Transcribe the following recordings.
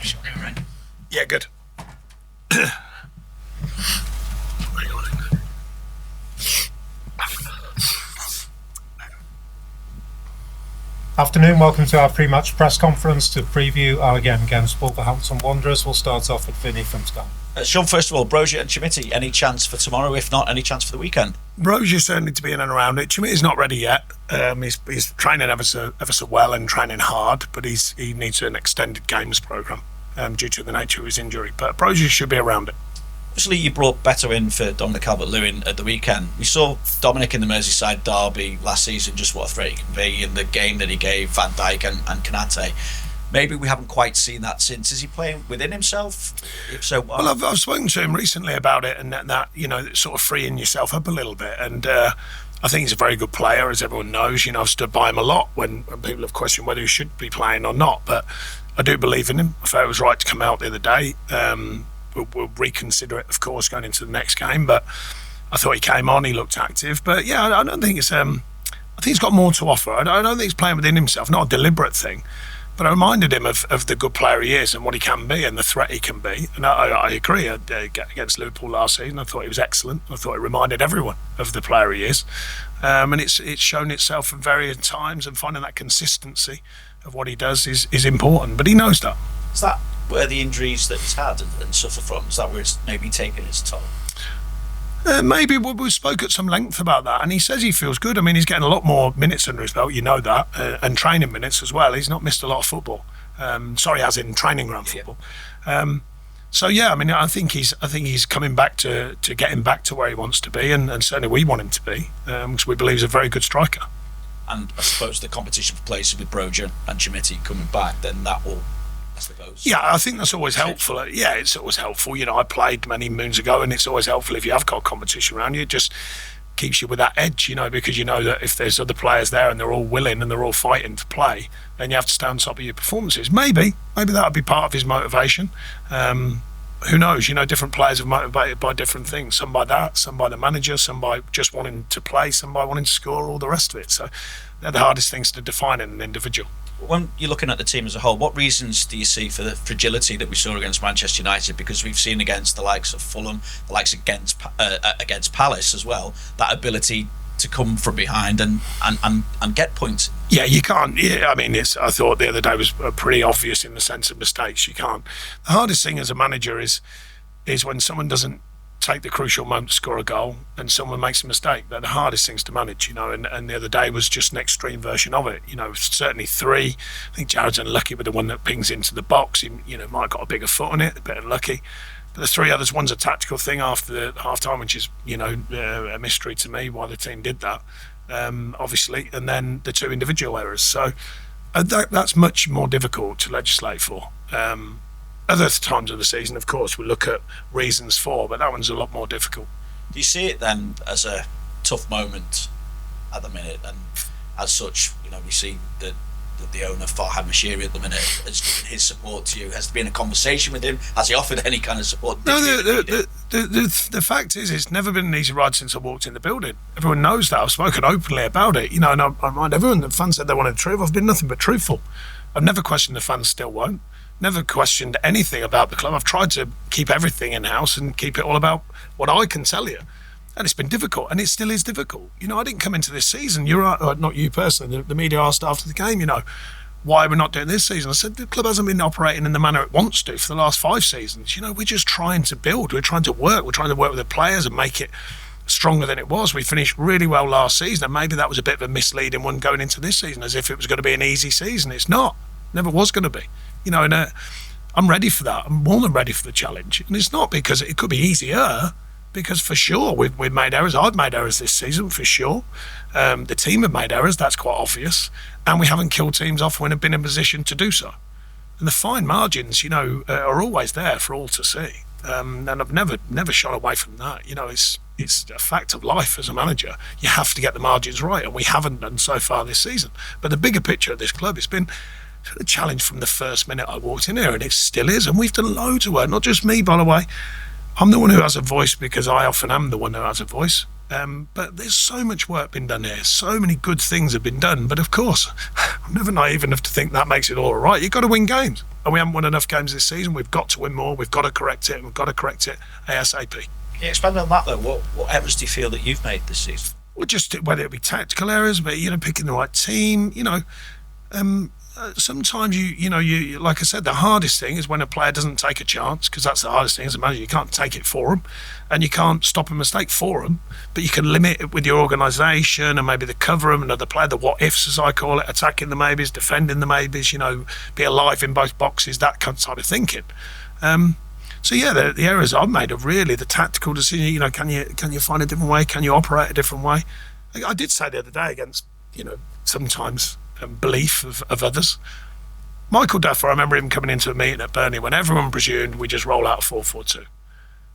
Sure, right. Yeah, good. Afternoon, welcome to our pre-match press conference to preview our game against Wolverhampton Wanderers. We'll start off with Vinny from Sky. Sean, first of all, Broja and Chermiti, any chance for tomorrow? If not, any chance for the weekend? Broja certainly to be in and around it. Chermiti's not ready yet. He's training ever so well and training hard, but he needs an extended games programme due to the nature of his injury. But Broja should be around it. Obviously, you brought Beto in for Dominic Calvert-Lewin at the weekend. We saw Dominic in the Merseyside derby last season, just what a threat he can be in the game that he gave Van Dijk and Konate. Maybe we haven't quite seen that since. Is he playing within himself? If so, well, I've spoken to him recently about it, and that sort of freeing yourself up a little bit. And I think he's a very good player, as everyone knows. I've stood by him a lot when people have questioned whether he should be playing or not. But I do believe in him. I felt it was right to come out the other day. We'll reconsider it, of course, going into the next game. But I thought he came on, he looked active. But yeah, I don't think it's. I think he's got more to offer. I don't think he's playing within himself, not a deliberate thing. But I reminded him of the good player he is and what he can be and the threat he can be. And I agree. Against Liverpool last season, I thought he was excellent. I thought it reminded everyone of the player he is. And it's shown itself at various times, and finding that consistency of what he does is important. But he knows that. Is that where the injuries that he's had and suffered from, is that where it's maybe taken its toll? Maybe we spoke at some length about that, and he says he feels good. I mean, he's getting a lot more minutes under his belt, that, and training minutes as well. He's not missed a lot of football. As in training ground football. Yeah. So yeah, I mean, I think he's coming back to getting back to where he wants to be, and certainly we want him to be, because we believe he's a very good striker. And I suppose the competition for places with Broja and Chermiti coming back, then that will, I suppose. Yeah, I think that's always helpful. Yeah, it's always helpful. I played many moons ago, and it's always helpful if you have got competition around you. It just keeps you with that edge, because you know that if there's other players there and they're all willing and they're all fighting to play, then you have to stay on top of your performances. Maybe that would be part of his motivation. Who knows? Different players are motivated by different things. Some by that, some by the manager, some by just wanting to play, some by wanting to score, all the rest of it. So they're the hardest things to define in an individual. When you're looking at the team as a whole, what reasons do you see for the fragility that we saw against Manchester United? Because we've seen against the likes of Fulham, the likes against Palace as well, that ability to come from behind and get points. Yeah, you can't. Yeah, I mean, I thought the other day was pretty obvious in the sense of mistakes. You can't. The hardest thing as a manager is when someone doesn't take the crucial moment to score a goal and someone makes a mistake. They're the hardest things to manage, and the other day was just an extreme version of it. Certainly three. I think Jared's unlucky with the one that pings into the box. He might have got a bigger foot on it, a bit unlucky. But the three others, one's a tactical thing after the half time, which is a mystery to me why the team did that, obviously, and then the two individual errors. So that's much more difficult to legislate for. Other times of the season, of course, we look at reasons for, but that one's a lot more difficult. Do you see it then as a tough moment at the minute, and as such, we see that the owner, Farhad Moshiri, at the minute has given his support to you? Has there been a conversation with him? Has he offered any kind of support? No, the fact is, it's never been an easy ride since I walked in the building. Everyone knows that. I've spoken openly about it, and I remind everyone that fans said they wanted truth. I've been nothing but truthful. I've never questioned the fans, still won't. Never questioned anything about the club. I've tried to keep everything in-house and keep it all about what I can tell you. And it's been difficult, and it still is difficult. I didn't come into this season. You're right, not you personally. The media asked after the game, why we're not doing this season. I said the club hasn't been operating in the manner it wants to for the last 5 seasons. We're just trying to build. We're trying to work. We're trying to work with the players and make it stronger than it was. We finished really well last season, and maybe that was a bit of a misleading one going into this season, as if it was going to be an easy season. It's not. Never was going to be. I'm ready for that. I'm more than ready for the challenge. And it's not because it could be easier, because for sure we've made errors. I've made errors this season, for sure. The team have made errors, that's quite obvious. And we haven't killed teams off when they've been in position to do so. And the fine margins, are always there for all to see. And I've never shot away from that. It's a fact of life as a manager. You have to get the margins right, and we haven't done so far this season. But the bigger picture of this club, it's been a challenge from the first minute I walked in here, and it still is. And we've done loads of work, not just me, by the way. I'm the one who has a voice because I often am the one who has a voice. But there's so much work been done here. So many good things have been done. But of course, I'm never naive enough to think that makes it all right. You've got to win games. and we haven't won enough games this season. We've got to win more. We've got to correct it, and we've got to correct it ASAP. Yeah, expand on that though. What errors do you feel that you've made this season? Well, just whether it be tactical errors, but picking the right team. Sometimes you like I said, the hardest thing is when a player doesn't take a chance, because that's the hardest thing as a manager. You can't take it for them, and you can't stop a mistake for them, but you can limit it with your organisation and maybe the cover them, another player, the what ifs as I call it, attacking the maybes, defending the maybes. Be alive in both boxes, that kind of thinking. So yeah, the errors I've made are really the tactical decision. Can you find a different way? Can you operate a different way? I did say the other day against sometimes belief of others. Michael Duffer, I remember him coming into a meeting at Burnley when everyone presumed we just roll out 4-4-2,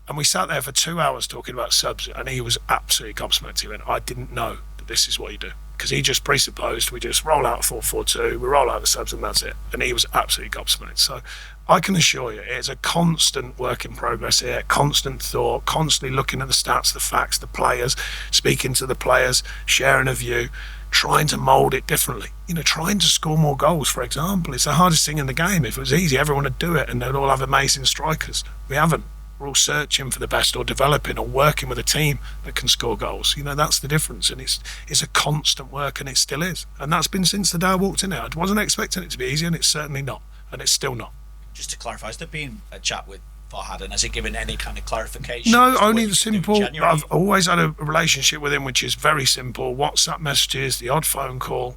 and we sat there for 2 hours talking about subs, and he was absolutely gobsmacked. He went, "I didn't know that this is what you do," because he just presupposed we just roll out 4-4-2, we roll out the subs, and that's it. And he was absolutely gobsmacked. So I can assure you, it's a constant work in progress here, constant thought, constantly looking at the stats, the facts, the players, speaking to the players, sharing a view, trying to mould it differently. Trying to score more goals, for example. It's the hardest thing in the game. If it was easy, everyone would do it, and they'd all have amazing strikers. We haven't. We're all searching for the best, or developing, or working with a team that can score goals. That's the difference, and it's a constant work, and it still is. And that's been since the day I walked in there. I wasn't expecting it to be easy, and it's certainly not, and it's still not. Just to clarify, has there been a chat with Farhad, and has he given any kind of clarification? No, only the simple. I've always had a relationship with him which is very simple. WhatsApp messages, the odd phone call,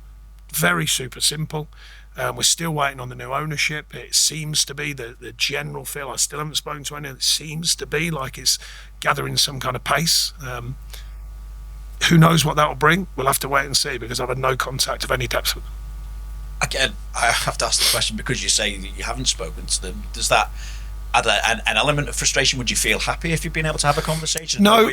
very super simple. We're still waiting on the new ownership. It seems to be the general feel. I still haven't spoken to anyone. It seems to be like it's gathering some kind of pace. Who knows what that will bring? We'll have to wait and see, because I've had no contact of any depth with them. Again, I have to ask the question, because you say that you haven't spoken to them. Does that add an element of frustration? Would you feel happy if you'd been able to have a conversation? No,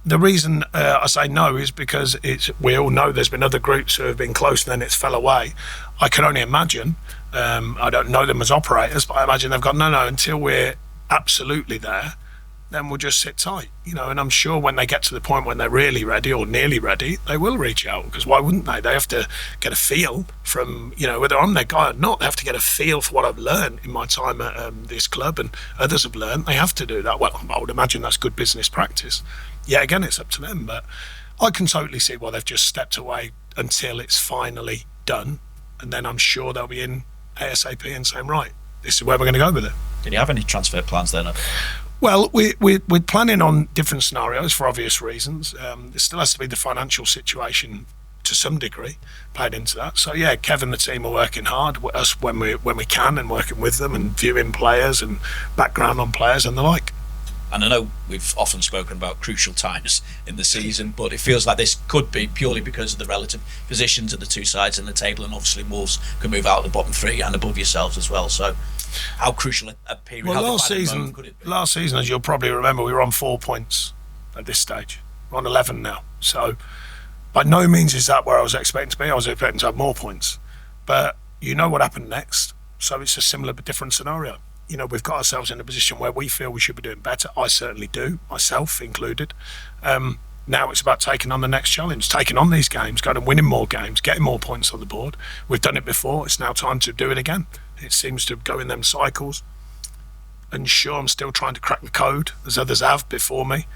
the reason I say no is because we all know there's been other groups who have been close and then it's fell away. I can only imagine, I don't know them as operators, but I imagine they've got no, until we're absolutely there, then we'll just sit tight, and I'm sure when they get to the point when they're really ready or nearly ready, they will reach out, because why wouldn't they? They have to get a feel from, whether I'm their guy or not, they have to get a feel for what I've learned in my time at this club, and others have learned. They have to do that. Well, I would imagine that's good business practice. Yeah, again, it's up to them, but I can totally see why they've just stepped away until it's finally done, and then I'm sure they'll be in ASAP and saying, right, this is where we're going to go with it. Did you have any transfer plans then? Well, we're planning on different scenarios for obvious reasons. There still has to be the financial situation to some degree played into that. So yeah, Kev and the team are working hard, us when we can, and working with them and viewing players and background on players and the like. And I know we've often spoken about crucial times in the season, but it feels like this could be purely because of the relative positions of the two sides in the table, and obviously Wolves can move out of the bottom three and above yourselves as well. So how crucial a period? Well, last season, as you'll probably remember, we were on 4 points at this stage. We're on 11 now. So by no means is that where I was expecting to be. I was expecting to have more points. But what happened next. So it's a similar but different scenario. We've got ourselves in a position where we feel we should be doing better. I certainly do, myself included. Now it's about taking on the next challenge, taking on these games, going and winning more games, getting more points on the board. We've done it before. It's now time to do it again. It seems to go in them cycles. And sure, I'm still trying to crack the code, as others have before me.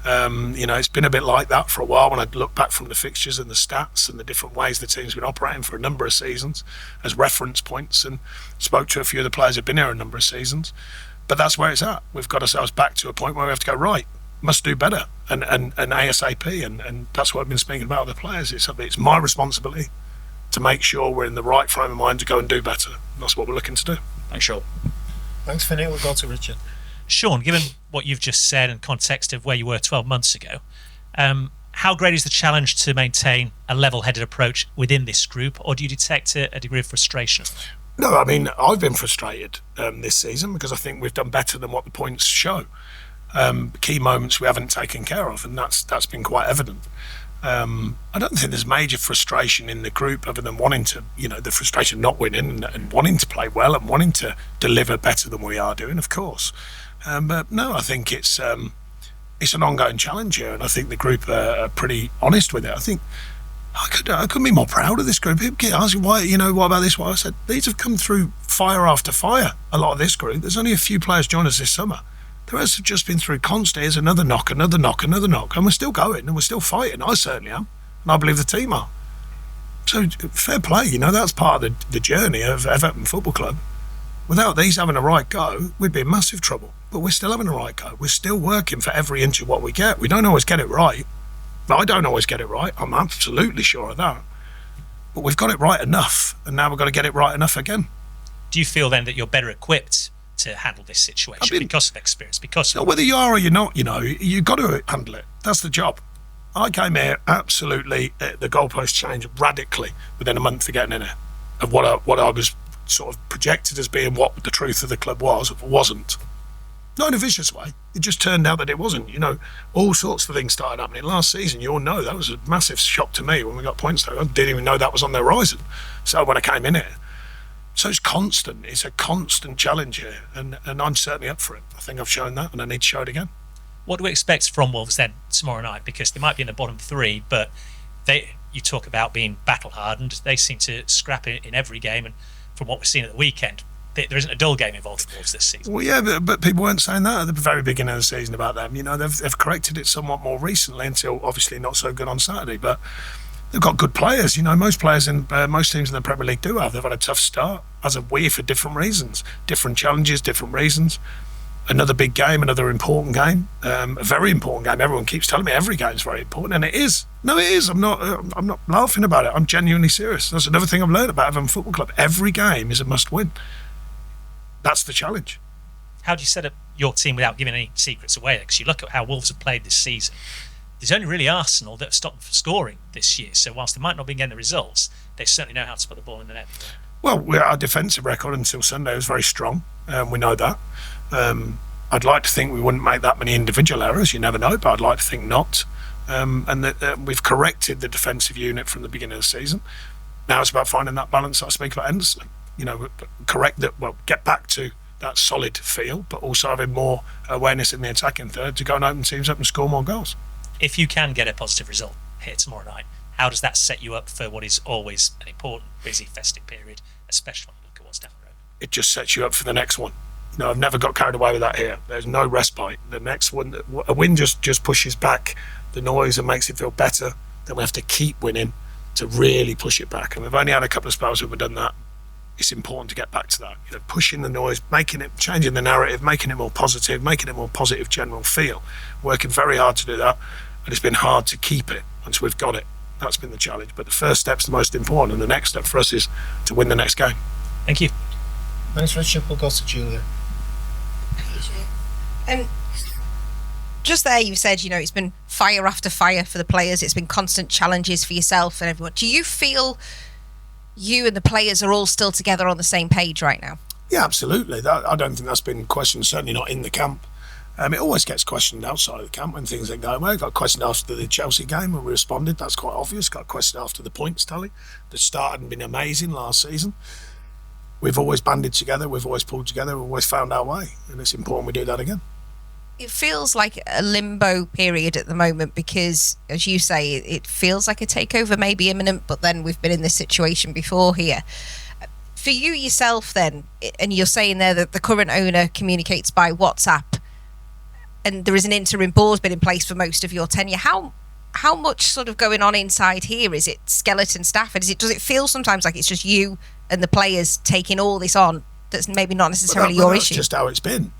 It's been a bit like that for a while when I look back from the fixtures and the stats and the different ways the team's been operating for a number of seasons as reference points, and spoke to a few of the players who've been here a number of seasons. But that's where it's at. We've got ourselves back to a point where we have to go, right, must do better, and ASAP, and that's what I've been speaking about with the players. It's my responsibility to make sure we're in the right frame of mind to go and do better. And that's what we're looking to do. Thanks, Sean. Thanks, Finney. We'll go to Richard. Sean, given what you've just said and context of where you were 12 months ago, how great is the challenge to maintain a level-headed approach within this group, or do you detect a degree of frustration? No, I mean, I've been frustrated this season because I think we've done better than what the points show. Key moments we haven't taken care of, and that's been quite evident. I don't think there's major frustration in the group other than wanting to, the frustration of not winning and wanting to play well and wanting to deliver better than we are doing, of course. But no, I think it's an ongoing challenge here, and I think the group are pretty honest with it. I think I couldn't be more proud of this group. People keep asking why, what about this? Why? I said these have come through fire after fire. A lot of this group. There's only a few players joined us this summer. The rest have just been through constant. Here's another knock, and we're still going and we're still fighting. I certainly am, and I believe the team are. So fair play. That's part of the journey of Everton Football Club. Without these having a right go, we'd be in massive trouble. But we're still having a right go. We're still working for every inch of what we get. We don't always get it right. I don't always get it right. I'm absolutely sure of that. But we've got it right enough, and now we've got to get it right enough again. Do you feel then that you're better equipped to handle this situation because of experience? Whether you are or you're not, you've got to handle it. That's the job. I came here absolutely, the goalpost changed radically within a month of getting in here, of what I was sort of projected as being what the truth of the club was, wasn't. Not in a vicious way. It just turned out that it wasn't. All sorts of things started happening last season. You all know that was a massive shock to me when we got points there. I didn't even know that was on the horizon. So when I came in here, so it's constant. It's a constant challenge here, and I'm certainly up for it. I think I've shown that, and I need to show it again. What do we expect from Wolves then tomorrow night? Because they might be in the bottom three, but you talk about being battle hardened. They seem to scrap in every game, and from what we've seen at the weekend, there isn't a dull game involved in Wolves this season. Well, yeah, but people weren't saying that at the very beginning of the season about them. They've corrected it somewhat more recently until obviously not so good on Saturday. But they've got good players. Most players in most teams in the Premier League do have. They've had a tough start, as have we, for different reasons, different challenges, different reasons. Another big game, another important game, a very important game. Everyone keeps telling me every game is very important, and it is. No, it is. I'm not laughing about it. I'm genuinely serious. That's another thing I've learned about Everton Football Club. Every game is a must-win. That's the challenge. How do you set up your team without giving any secrets away? Because you look at how Wolves have played this season. There's only really Arsenal that have stopped them from scoring this year. So whilst they might not be getting the results, they certainly know how to put the ball in the net. Well, our defensive record until Sunday was very strong. We know that. I'd like to think we wouldn't make that many individual errors. You never know, but I'd like to think not. And that we've corrected the defensive unit from the beginning of the season. Now it's about finding that balance I speak about endlessly. Correct that. Well, get back to that solid feel, but also having more awareness in the attacking third to go and open teams up and score more goals. If you can get a positive result here tomorrow night, how does that set you up for what is always an important, busy, festive period, especially when you look at what's down the road? It just sets you up for the next one. I've never got carried away with that here. There's no respite. The next one, a win just pushes back the noise and makes it feel better. Then we have to keep winning to really push it back. And we've only had a couple of spells where we've done that. It's important to get back to that. Pushing the noise, changing the narrative, making it more positive general feel. Working very hard to do that, and it's been hard to keep it once we've got it. That's been the challenge. But the first step's the most important, and the next step for us is to win the next game. Thank you. Thanks, Richard. We'll go to Julia. Just there, you've said, it's been fire after fire for the players. It's been constant challenges for yourself and everyone. Do you feel you and the players are all still together on the same page right now? Yeah, absolutely. I don't think that's been questioned, certainly not in the camp. It always gets questioned outside of the camp when things ain't going well. Got questioned after the Chelsea game when we responded. That's quite obvious. Got questioned after the points tally. The start hadn't been amazing last season. We've always banded together. We've always pulled together. We've always found our way. And it's important we do that again. It feels like a limbo period at the moment because, as you say, it feels like a takeover may be imminent, but then we've been in this situation before here. For you yourself then, and you're saying there that the current owner communicates by WhatsApp and there is an interim board been in place for most of your tenure, how much sort of going on inside here? Is it skeleton staff? And does it feel sometimes like it's just you and the players taking all this on that's maybe not necessarily your issue? That's just how it's been.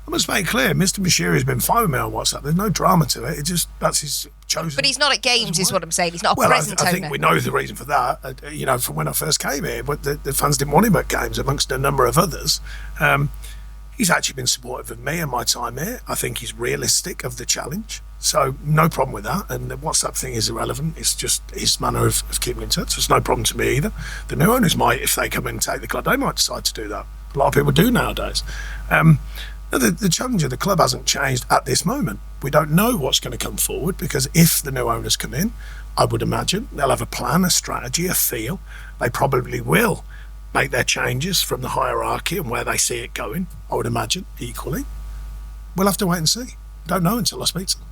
I must make it clear, Mr. Bashiri has been fine with me on WhatsApp. There's no drama to it. That's his chosen. But he's not at games, is what I'm saying. He's not a present owner. I owner. think we know the reason for that. From when I first came here, but the fans didn't want him at games, amongst a number of others. He's actually been supportive of me and my time here. I think he's realistic of the challenge. So no problem with that. And the WhatsApp thing is irrelevant. It's just his manner of keeping in touch. It's no problem to me either. The new owners might, if they come in and take the club, they might decide to do that. A lot of people do nowadays. The challenge of the club hasn't changed at this moment. We don't know what's going to come forward because if the new owners come in, I would imagine they'll have a plan, a strategy, a feel. They probably will make their changes from the hierarchy and where they see it going, I would imagine, equally. We'll have to wait and see. Don't know until I speak to them.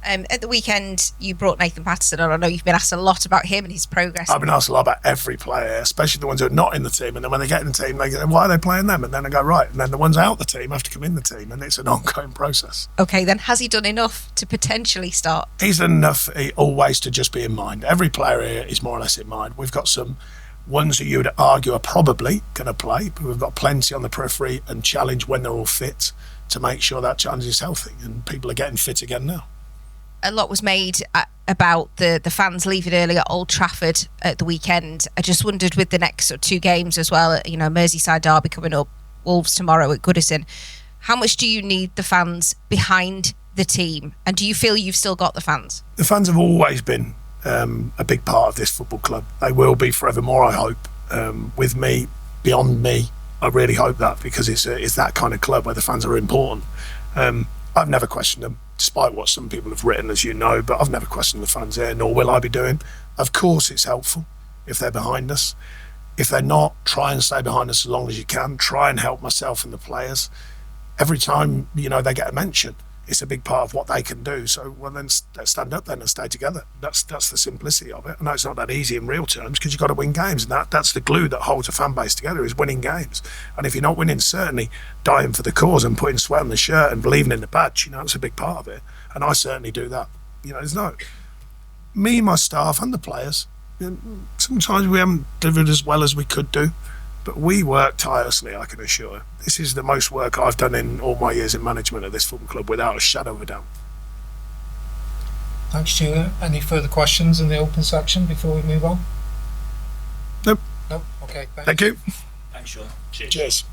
At the weekend, you brought Nathan Paterson on. I know you've been asked a lot about him and his progress. I've been asked a lot about every player, especially the ones who are not in the team. And then when they get in the team, they go, why are they playing them? And then I go, right. And then the ones out the team have to come in the team. And it's an ongoing process. Okay, then has he done enough to potentially start? He's done enough always to just be in mind. Every player here is more or less in mind. We've got some ones who you would argue are probably going to play, but we've got plenty on the periphery and challenge when they're all fit to make sure that challenge is healthy. And people are getting fit again now. A lot was made about the fans leaving early at Old Trafford at the weekend. I just wondered, with the next sort of 2 games as well, you know, Merseyside derby coming up, Wolves tomorrow at Goodison, how much do you need the fans behind the team? And do you feel you've still got the fans? The fans have always been a big part of this football club. They will be forevermore, I hope. With me, beyond me, I really hope that, because it's that kind of club where the fans are important. I've never questioned them, despite what some people have written, as you know, but I've never questioned the fans here, nor will I be doing. Of course it's helpful if they're behind us. If they're not, try and stay behind us as long as you can. Try and help myself and the players. Every time, you know, they get a mention, it's a big part of what they can do. So, well, then let's stand up then and stay together. That's the simplicity of it. I know it's not that easy in real terms, because you've got to win games, and that's the glue that holds a fan base together, is winning games. And if you're not winning, certainly dying for the cause and putting sweat on the shirt and believing in the badge, you know, it's a big part of it. And I certainly do that. You know, there's no... Me, my staff and the players, you know, sometimes we haven't delivered as well as we could do, but we work tirelessly, I can assure you. This is the most work I've done in all my years in management of this football club, without a shadow of a doubt. Thanks, Julia. Any further questions in the open section before we move on? Nope. Nope. Okay. Thank you. Thanks, Sean. Cheers.